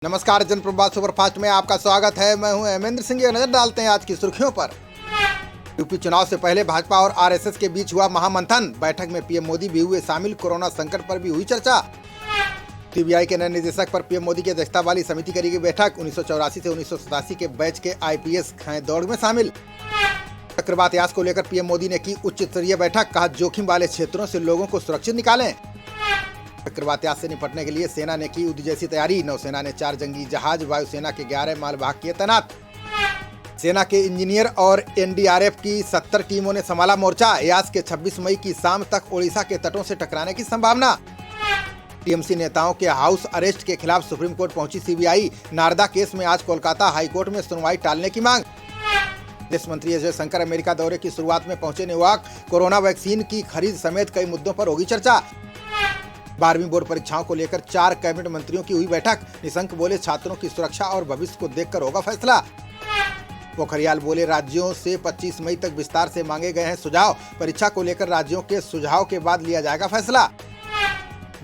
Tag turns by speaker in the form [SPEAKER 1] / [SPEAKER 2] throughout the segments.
[SPEAKER 1] नमस्कार, जनप्रवाद सुपरफास्ट में आपका स्वागत है। मैं हूं हेमेंद्र सिंह। नजर डालते हैं आज की सुर्खियों पर। यूपी चुनाव से पहले भाजपा और आरएसएस के बीच हुआ महामंथन। बैठक में पीएम मोदी भी हुए शामिल। कोरोना संकट पर भी हुई चर्चा। सीबीआई के नए निदेशक पर पीएम मोदी की अध्यक्षता वाली समिति करेगी बैठक। 1984 से 1987 के बैच के आईपीएस हैं दौड़ में शामिल। चक्रवात यास को लेकर पीएम मोदी ने की उच्च स्तरीय बैठक। कहा, जोखिम वाले क्षेत्रों से लोगों को सुरक्षित निकालें। चक्रवात यास से निपटने के लिए सेना ने की युद्ध जैसी तैयारी। नौसेना ने 4 जंगी जहाज, वायुसेना के 11 मालवाहक किए तैनात। सेना के इंजीनियर और एनडीआरएफ की 70 टीमों ने संभाला मोर्चा। यास के 26 मई की शाम तक ओडिशा के तटों से टकराने की संभावना। टीएमसी नेताओं के हाउस अरेस्ट के खिलाफ सुप्रीम कोर्ट पहुंची सीबीआई। नारदा केस में आज कोलकाता हाईकोर्ट में सुनवाई टालने की मांग। विदेश मंत्री एस जयशंकर अमेरिका दौरे की शुरुआत में पहुंचे न्यूयॉर्क। कोरोना वैक्सीन की खरीद समेत कई मुद्दों पर होगी चर्चा। 12वीं बोर्ड परीक्षाओं को लेकर 4 कैबिनेट मंत्रियों की हुई बैठक। निशंक बोले, छात्रों की सुरक्षा और भविष्य को देखकर होगा फैसला। पोखरियाल बोले, राज्यों से 25 मई तक विस्तार से मांगे गए हैं सुझाव। परीक्षा को लेकर राज्यों के सुझाव के बाद लिया जाएगा फैसला।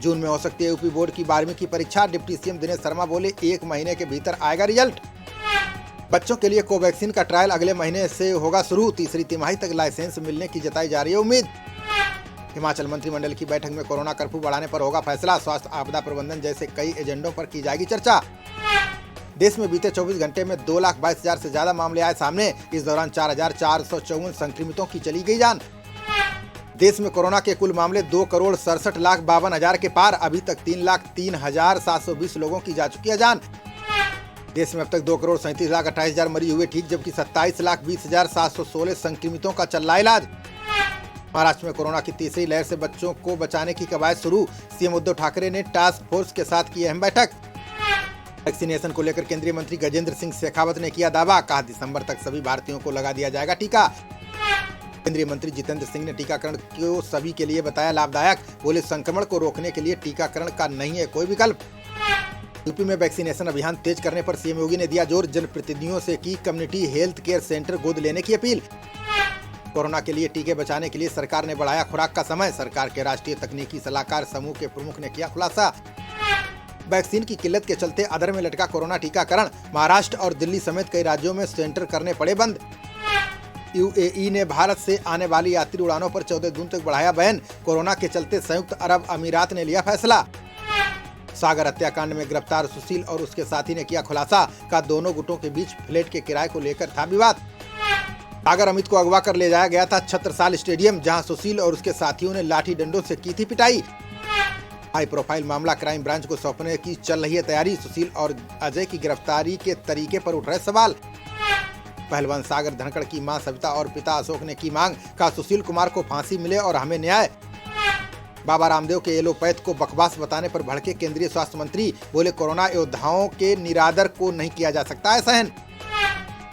[SPEAKER 1] जून में हो सकती है यूपी बोर्ड की 12वीं की परीक्षा। डिप्टी सीएम दिनेश शर्मा बोले, 1 महीने के भीतर आएगा रिजल्ट। बच्चों के लिए कोवैक्सीन का ट्रायल अगले महीने से होगा शुरू। तीसरी तिमाही तक लाइसेंस मिलने की जताई जा रही है उम्मीद। हिमाचल मंत्रिमंडल की बैठक में कोरोना कर्फ्यू बढ़ाने पर होगा फैसला। स्वास्थ्य, आपदा प्रबंधन जैसे कई एजेंडों पर की जाएगी चर्चा। देश में बीते 24 घंटे में 2,22,000 से ज्यादा मामले आए सामने। इस दौरान 4,454 संक्रमितों की चली गई जान। देश में कोरोना के कुल मामले 2,67,52,000 के पार। अभी तक 3,03,720 लोगों की जा चुकी है जान। देश में अब तक 2,37,28,000 मरीज हुए ठीक, जबकि 27,20,716 संक्रमितों का चल रहा इलाज। महाराष्ट्र में कोरोना की तीसरी लहर से बच्चों को बचाने की कवायद शुरू। सीएम उद्धव ठाकरे ने टास्क फोर्स के साथ की अहम बैठक। वैक्सीनेशन को लेकर केंद्रीय मंत्री गजेंद्र सिंह शेखावत ने किया दावा। कहा, दिसंबर तक सभी भारतीयों को लगा दिया जाएगा टीका। केंद्रीय मंत्री जितेंद्र सिंह ने टीकाकरण को सभी के लिए बताया लाभदायक। बोले, संक्रमण को रोकने के लिए टीकाकरण का नहीं है कोई विकल्प। यूपी में वैक्सीनेशन अभियान तेज करने पर सीएम योगी ने दिया जोर। जनप्रतिनिधियों से की कम्युनिटी हेल्थ केयर सेंटर गोद लेने की अपील। कोरोना के लिए टीके बचाने के लिए सरकार ने बढ़ाया खुराक का समय। सरकार के राष्ट्रीय तकनीकी सलाहकार समूह के प्रमुख ने किया खुलासा। वैक्सीन की किल्लत के चलते अधर में लटका कोरोना टीकाकरण। महाराष्ट्र और दिल्ली समेत कई राज्यों में सेंटर करने पड़े बंद। यूएई ने भारत से आने वाली यात्री उड़ानों पर 14 जून तक बढ़ाया बैन। कोरोना के चलते संयुक्त अरब अमीरात ने लिया फैसला। सागर हत्याकांड में गिरफ्तार सुशील और उसके साथी ने किया खुलासा। का दोनों गुटों के बीच फ्लैट के किराए को लेकर था विवाद। सागर अमित को अगवा कर ले जाया गया था छत्रसाल स्टेडियम, जहां सुशील और उसके साथियों ने लाठी डंडों से की थी पिटाई। हाई प्रोफाइल मामला क्राइम ब्रांच को सौंपने की चल रही है तैयारी। सुशील और अजय की गिरफ्तारी के तरीके पर उठ रहे सवाल। पहलवान सागर धनखड़ की मां सविता और पिता अशोक ने की मांग। कहा, सुशील कुमार को फांसी मिले और हमें न्याय। बाबा रामदेव के एलोपैथ को बकवास बताने पर भड़के केंद्रीय स्वास्थ्य मंत्री। बोले, कोरोना योद्धाओं के निरादर को नहीं किया जा सकता है सहन।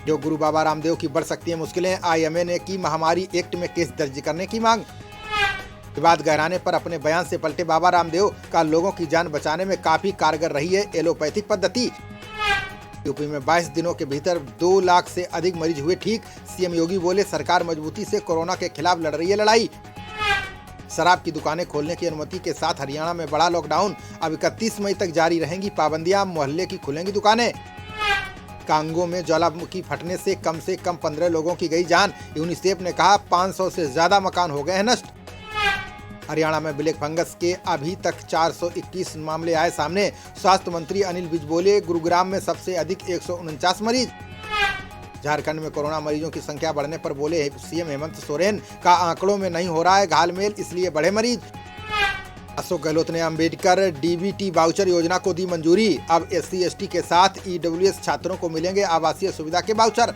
[SPEAKER 1] जो गुरु बाबा रामदेव की बढ़ सकती है मुश्किलें। आईएमए ने की महामारी एक्ट में केस दर्ज करने की मांग। विवाद गहराने पर अपने बयान से पलटे बाबा रामदेव। का लोगों की जान बचाने में काफी कारगर रही है एलोपैथिक पद्धति। यूपी में 22 दिनों के भीतर 2 लाख से अधिक मरीज हुए ठीक। सीएम योगी बोले, सरकार मजबूती से कोरोना के खिलाफ लड़ रही है लड़ाई। शराब की दुकानें खोलने की अनुमति के साथ हरियाणा में बड़ा लॉकडाउन। अब 31 मई तक जारी रहेंगी पाबंदियां। मोहल्ले की खुलेंगी दुकानें। कांगो में ज्वालामुखी फटने से कम 15 लोगों की गई जान। यूनिसेफ ने कहा, 500 से ज्यादा मकान हो गए हैं नष्ट। हरियाणा में ब्लैक फंगस के अभी तक 421 मामले आए सामने। स्वास्थ्य मंत्री अनिल विज बोले, गुरुग्राम में सबसे अधिक 149 मरीज। झारखंड में कोरोना मरीजों की संख्या बढ़ने पर बोले सीएम हेमंत सोरेन। का आंकड़ों में नहीं हो रहा है घालमेल, इसलिए बढ़े मरीज। अशोक गहलोत ने अंबेडकर डीबीटी वाउचर योजना को दी मंजूरी। अब SC/ST के साथ EWS छात्रों को मिलेंगे आवासीय सुविधा के वाउचर।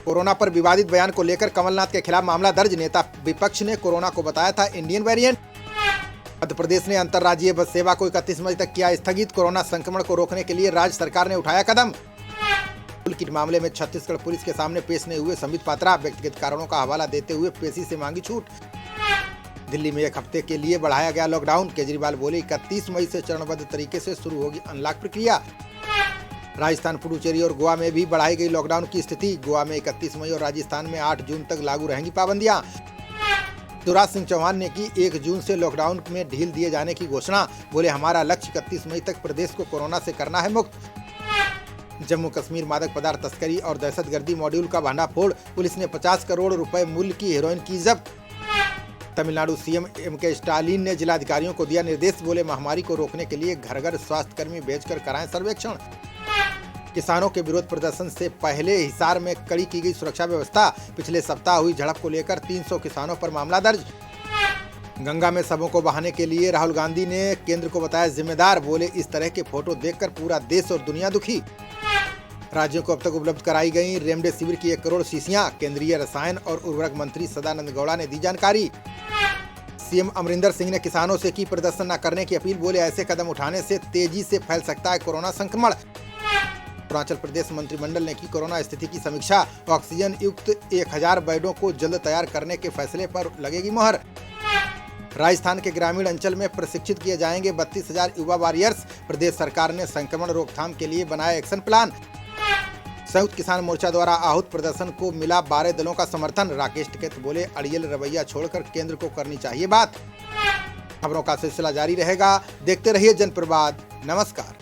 [SPEAKER 1] कोरोना पर विवादित बयान को लेकर कमलनाथ के खिलाफ मामला दर्ज। नेता विपक्ष ने कोरोना को बताया था इंडियन वेरिएंट। मध्य प्रदेश ने अंतर्राज्यीय बस सेवा को 31 मई तक किया स्थगित। कोरोना संक्रमण को रोकने के लिए राज्य सरकार ने उठाया कदम। टूल किट मामले में छत्तीसगढ़ पुलिस के सामने पेश नहीं हुए संबित पात्रा। व्यक्तिगत कारणों का हवाला देते हुए पेशी से मांगी छूट। दिल्ली में 1 हफ्ते के लिए बढ़ाया गया लॉकडाउन। केजरीवाल बोले, 31 मई से चरणबद्ध तरीके से शुरू होगी अनलॉक प्रक्रिया। राजस्थान, पुडुचेरी और गोवा में भी बढ़ाई गई लॉकडाउन की स्थिति। गोवा में 31 मई और राजस्थान में 8 जून तक लागू रहेंगी पाबंदियां। शिवराज सिंह चौहान ने की 1 जून से लॉकडाउन में ढील दिए जाने की घोषणा। बोले, हमारा लक्ष्य 31 मई तक प्रदेश को कोरोना से करना है मुक्त। जम्मू कश्मीर मादक पदार्थ तस्करी और दहशतगर्दी मॉड्यूल का भंडाफोड़। पुलिस ने 50 करोड़ रुपए मूल्य की हेरोइन की जब्त। Tamil Nadu CM MK. स्टालिन ने जिलाधिकारियों को दिया निर्देश। बोले, महामारी को रोकने के लिए घर घर स्वास्थ्यकर्मी भेजकर कराएं सर्वेक्षण। किसानों के विरोध प्रदर्शन से पहले हिसार में कड़ी की गई सुरक्षा व्यवस्था। पिछले सप्ताह हुई झड़प को लेकर 300 किसानों पर मामला दर्ज। गंगा में शवों को बहाने के लिए राहुल गांधी ने केंद्र को बताया जिम्मेदार। बोले, इस तरह के फोटो देखकर पूरा देश और दुनिया दुखी। राज्यों को अब तक उपलब्ध कराई गई रेमडेसिविर की 1 करोड़ शीशियां। केंद्रीय रसायन और उर्वरक मंत्री सदानंद गौड़ा ने दी जानकारी। सीएम अमरिंदर सिंह ने किसानों से की प्रदर्शन न करने की अपील। बोले, ऐसे कदम उठाने से तेजी से फैल सकता है कोरोना संक्रमण। अरुणाचल प्रदेश मंत्रिमंडल ने की कोरोना स्थिति की समीक्षा। ऑक्सीजन युक्त 1000 बेडों को जल्द तैयार करने के फैसले पर लगेगी मुहर। राजस्थान के ग्रामीण अंचल में प्रशिक्षित किए जाएंगे 32,000 युवा वॉरियर्स। प्रदेश सरकार ने संक्रमण रोकथाम के लिए बनाया एक्शन प्लान। संयुक्त किसान मोर्चा द्वारा आहूत प्रदर्शन को मिला 12 दलों का समर्थन। राकेश टिकैत बोले, अड़ियल रवैया छोड़कर केंद्र को करनी चाहिए बात। खबरों का सिलसिला जारी रहेगा, देखते रहिए जनप्रवाद। नमस्कार।